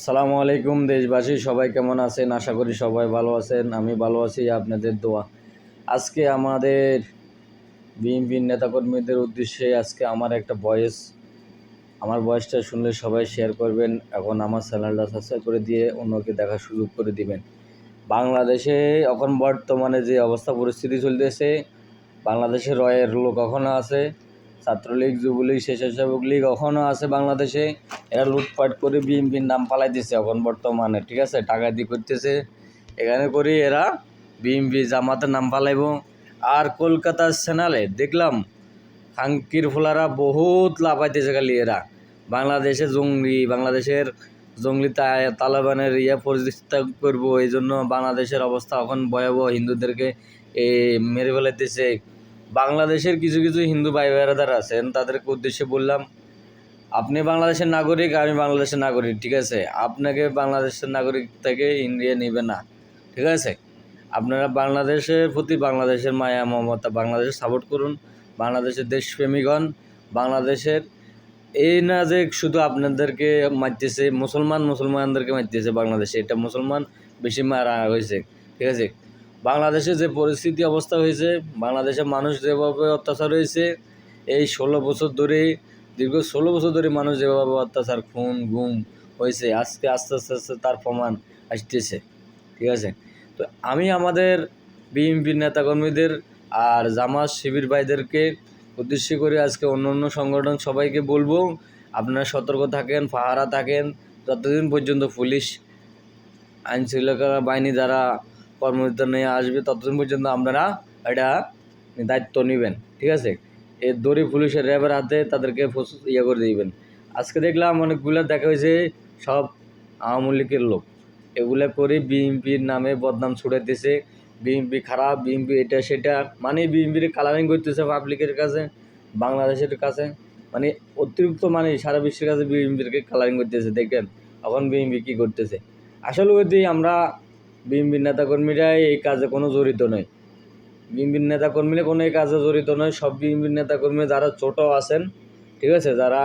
সালামু আলাইকুম দেশবাসী, সবাই কেমন আছেন? আশা করি সবাই ভালো আছেন। আমি ভালো আছি, আপনাদের দোয়া। আজকে আমাদের বিএনপির নেতাকর্মীদের উদ্দেশ্যে আজকে আমার একটা আমার ভয়েসটা শুনলে সবাই শেয়ার করবেন। এখন আমার চ্যানেলটা সাবস্ক্রাইব করে দিয়ে অন্যকে দেখার সুযোগ করে দিবেন। বাংলাদেশে এখন বর্তমানে যে অবস্থা পরিস্থিতি চলতেছে, বাংলাদেশে রয়ের লোক এখনও আছে, ছাত্রলীগ, যুবলীগ, স্বেচ্ছাসেবক লীগ এখনও আছে বাংলাদেশে। এরা লুটপাট করে বিএনপির নাম পালাইতেছে এখন বর্তমানে, ঠিক আছে, টাকা দিয়ে করতেছে। এখানে করে এরা বিএনপি জামাতের নাম পালাইব। আর কলকাতার চ্যানেলে দেখলাম খাঙ্কির ফোলারা বহুত লাফাইতেছে খালি এরা বাংলাদেশে বাংলাদেশের জঙ্গলি তালেবানের প্রতিষ্ঠা করবো, এই জন্য বাংলাদেশের অবস্থা এখন ভয়াবহ, হিন্দুদেরকে মেরে ফেলাইতেছে। বাংলাদেশের কিছু কিছু হিন্দু ভাই ভাইরাদার আছেন, তাদেরকে উদ্দেশ্যে বললাম, আপনি বাংলাদেশের নাগরিক, আমি বাংলাদেশের নাগরিক, ঠিক আছে, আপনাকে বাংলাদেশের নাগরিক থেকে ইন্ডিয়া নেবে না, ঠিক আছে। আপনারা বাংলাদেশের প্রতি বাংলাদেশের মায়া মমতা, বাংলাদেশের সাপোর্ট করুন, বাংলাদেশের দেশপ্রেমিক হন। বাংলাদেশের এই না যে শুধু আপনাদেরকে মারতেছে, মুসলমানদেরকে মারতেছে বাংলাদেশে, এটা মুসলমান বেশি মারা হয়েছে, ঠিক আছে। বাংলাদেশে যে পরিস্থিতি অবস্থা হয়েছে, বাংলাদেশের মানুষ যেভাবে অত্যাচার হয়েছে, এই 16 বছর ধরে, দীর্ঘ 16 বছর ধরে মানুষ যেভাবে অত্যাচার, খুন গুম হয়েছে, আজকে আস্তে আস্তে আস্তে তার প্রমাণ আসতেছে, ঠিক আছে। তো আমি আমাদের বিএনপির নেতাকর্মীদের আর জামাত শিবির ভাইদেরকে উদ্দেশ্য করে আজকে অন্য অন্য সংগঠন সবাইকে বলবো, আপনারা সতর্ক থাকেন, পাহারা থাকেন। যতদিন পর্যন্ত পুলিশ আইনশৃঙ্খলা বাহিনী যারা কর্মরত নিয়ে আসবে, ততদিন পর্যন্ত আপনারা এটা দায়িত্ব নেবেন, ঠিক আছে। এর দড়ি পুলিশের র্যাবের হাতে তাদেরকে করে দিবেন। আজকে দেখলাম অনেকগুলো দেখা হয়েছে সব আওয়ামী লীগের লোক, এগুলো করে বিএনপির নামে বদনাম ছুড়াইতেছে, বিএনপি খারাপ, বিএনপি এটা সেটা, মানে বিএনপির কালারিং করতেছে পাবলিকের কাছে, বাংলাদেশের কাছে, মানে অতিরিক্ত, মানে সারা বিশ্বের কাছে বিএনপিকে কালারিং করতেছে। দেখেন এখন বিএনপি কী করতেছে। আসলে ওই আমরা বিএনপির নেতাকর্মীরা এই কাজে কোনো জড়িত নয়, বিএনপির নেতাকর্মীরা কোনো এই কাজে জড়িত নয়। সব বিএনপির নেতাকর্মী যারা ছোট আছেন, ঠিক আছে, যারা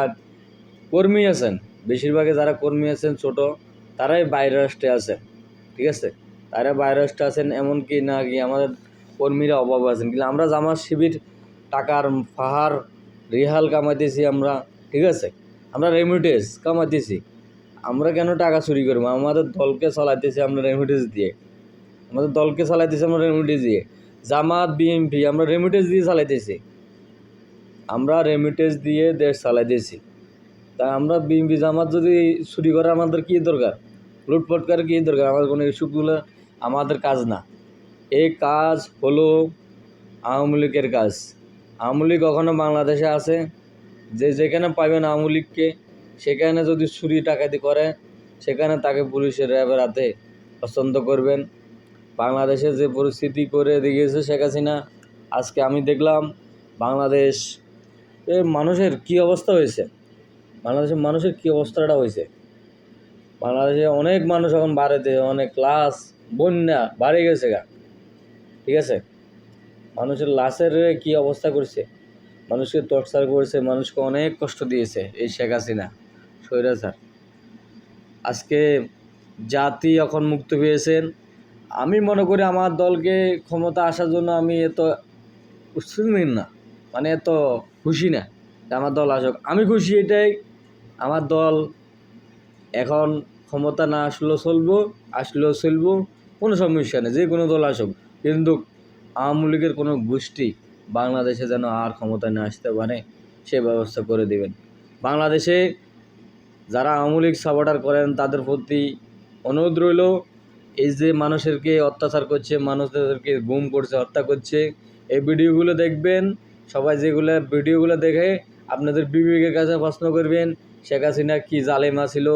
কর্মী আছেন, বেশিরভাগে যারা কর্মী আছেন ছোট, তারাই বাইরের রাষ্ট্রে আছেন, ঠিক আছে, তারা বাইরের রাষ্ট্রে আছেন। এমনকি না কি আমাদের কর্মীরা অভাব আছেন, কিন্তু আমরা জামাত শিবির টাকার পাহাড় রিহাল কামাইতেছি আমরা, ঠিক আছে, আমরা রেমিটেন্স কামাইতেছি। আমরা কেন টাকা চুরি করবো? আমাদের দলকে চালাইতেছি আমরা রেমিটেন্স দিয়ে, আমাদের দলকে চালাইতেছি আমরা রেমিটেন্স দিয়ে। জামাত বিএনপি আমরা রেমিটেন্স দিয়ে চালাইতেছি, আমরা রেমিটেন্স দিয়ে দেশ চালাইতেছি। তা আমরা বিএনপি জামাত যদি চুরি করে আমাদের কী দরকার? লুটপাট করে কী দরকার? আমাদের কোনো ইস্যুগুলো আমাদের কাজ না। এই কাজ হলো আওয়ামী লীগের কাজ। আওয়ামী লীগ কখনো বাংলাদেশে আছে, যে যেখানে পাবেন আওয়ামী লীগকে, সেখানে যদি চুরি ডাকাতি করে, সেখানে তাকে পুলিশের র্যাবের হাতে পছন্দ করবেন। বাংলাদেশে যে পরিস্থিতি করে দিয়েছে শেখ হাসিনা, আজকে আমি দেখলাম বাংলাদেশ মানুষের কী অবস্থা হয়েছে, বাংলাদেশের মানুষের কী অবস্থাটা হয়েছে। বাংলাদেশে অনেক মানুষ এখন বাড়িতে, অনেক লাশ, বন্যা বাড়ে গেছে গা, ঠিক আছে। মানুষের লাশের কী অবস্থা করছে, মানুষকে টর্চার করেছে, মানুষকে অনেক কষ্ট দিয়েছে এই শেখ হাসিনা স্বৈরাচার। আজকে জাতি এখন মুক্ত পেয়েছেন। আমি মনে করি আমার দলকে ক্ষমতা আসার জন্য আমি এত উৎসুক না, মানে এত খুশি না যে আমার দল আসুক। আমি খুশি এটাই, আমার দল এখন ক্ষমতা না আসলেও চলবো, আসলেও চলবো, কোনো সমস্যা নেই, যে কোনো দল আসুক, কিন্তু আওয়ামী লীগের কোনো গোষ্ঠী বাংলাদেশে যেন আর ক্ষমতায় না আসতে পারে সে ব্যবস্থা করে দেবেন। বাংলাদেশে যারা আওয়ামী লীগ সাপোর্টার করেন তাদের প্রতি অনুরোধ রইল, এই যে মানুষেরকে অত্যাচার করছে, মানুষদেরকে গুম করছে, হত্যা করছে, এই ভিডিওগুলো দেখবেন সবাই, যেগুলো ভিডিওগুলো দেখে আপনাদের বিবেকের কাছে প্রশ্ন করবেন, শেখ হাসিনা কি জালেম ছিল,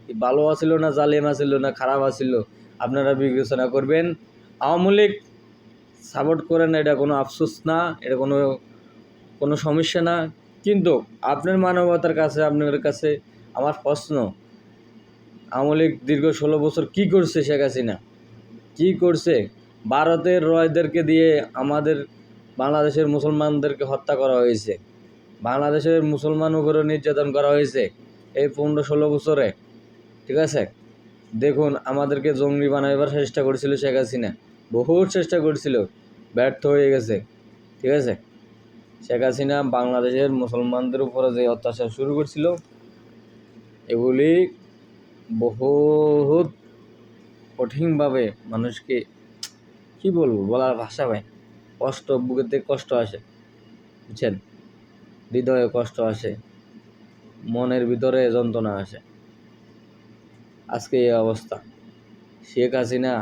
কি ভালো আছিল, না জালেম আছিল, না খারাপ আছিল, আপনারা বিবেচনা করবেন। আওয়ামী লীগ সাপোর্ট করেন, এটা কোনো আফসোস না, এটা কোনো কোনো সমস্যা না, কিন্তু আপনার মানবতার কাছে, আপনার কাছে আমার প্রশ্ন, আওয়ামী লীগ দীর্ঘ 16 বছর কী করছে? শেখ হাসিনা কী করছে? ভারতের রয়দেরকে দিয়ে আমাদের বাংলাদেশের মুসলমানদেরকে হত্যা করা হয়েছে, বাংলাদেশের মুসলমান উপরে নির্যাতন করা হয়েছে এই 15-16 বছরে, ঠিক আছে। দেখুন, আমাদেরকে জঙ্গি বানাইবার চেষ্টা করেছিল শেখ হাসিনা, বহুত চেষ্টা করেছিল, ব্যর্থ হয়ে গেছে। ঠিক আছে, শেখ হাসিনা বাংলাদেশের মুসলমানদের উপরে যে অত্যাচার শুরু করছিল, এগুলি বহুত কঠিনভাবে মানুষকে, কি বলবো, বলার ভাষা ভাই, কষ্ট, বুকেতে কষ্ট আসে, বুঝছেন, হৃদয়ে কষ্ট আসে, মনের ভিতরে যন্ত্রণা আসে। আজকে এই অবস্থা, শেখ হাসিনা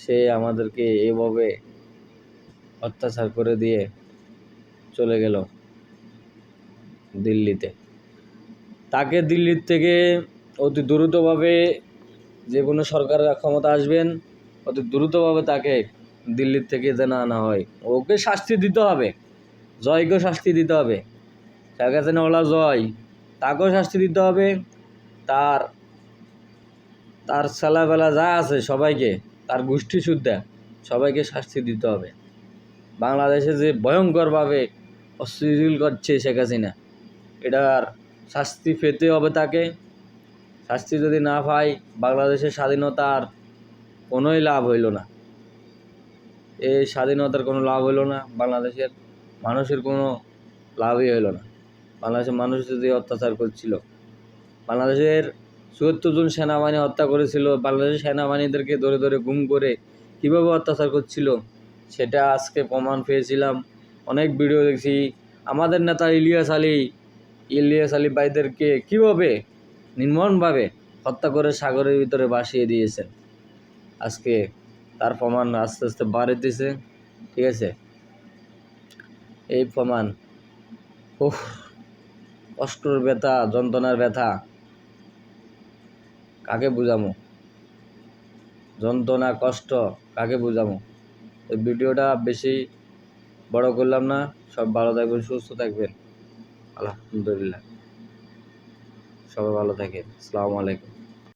সে আমাদেরকে এভাবে অত্যাচার করে দিয়ে চলে গেল দিল্লিতে। তাকে দিল্লির থেকে অতি দ্রুতভাবে, যে কোনো সরকার ক্ষমতা আসবেন, অতি দ্রুতভাবে তাকে দিল্লির থেকে যেন আনা হয়। ওকে শাস্তি দিতে হবে, জয়কেও শাস্তি দিতে হবে, শেখ হাসিনা ওলা জয়, তাকেও শাস্তি দিতে হবে, তার তার ছেলেবেলা যা আছে সবাইকে, তার গোষ্ঠী সুদ্ধা সবাইকে শাস্তি দিতে হবে। বাংলাদেশে যে ভয়ঙ্করভাবে অশ্লীল করছে শেখ হাসিনা, এটার শাস্তি পেতে হবে তাকে। শাস্তি যদি না পায়, বাংলাদেশের স্বাধীনতার কোনোই লাভ হইল না। এই স্বাধীনতার কোনো লাভ হইল না, বাংলাদেশের মানুষের কোনো লাভই হইল না। বাংলাদেশের মানুষ যদি অত্যাচার করছিল, বাংলাদেশের ৭৪ জন সেনাবাহিনী হত্যা করেছিল, বাংলাদেশের সেনাবাহিনীদেরকে ধরে ধরে গুম করে কীভাবে অত্যাচার করছিল, সেটা আজকে প্রমাণ পেয়েছিলাম। অনেক ভিডিও দেখছি। আমাদের নেতা ইলিয়াস আলী ভাইদেরকে কীভাবে নির্মমভাবে হত্যা করে সাগরের ভিতরে ভাসিয়ে দিয়েছেন। আজকে তার প্রমাণ আস্তে আস্তে বাড়িতেছে। ঠিক আছে, এই প্রমাণ, ওহ, কষ্টর ব্যথা, যন্ত্রণার ব্যথা কাকে বুঝামো, যন্ত্রণা কষ্ট কাকে বুঝামো। এই ভিডিওটা বেশি বড় করলাম না। সব ভালো থাকবেন, সুস্থ থাকবেন, আলহামদুলিল্লাহ, সবাই ভালো থাকেন। আসসালামু আলাইকুম।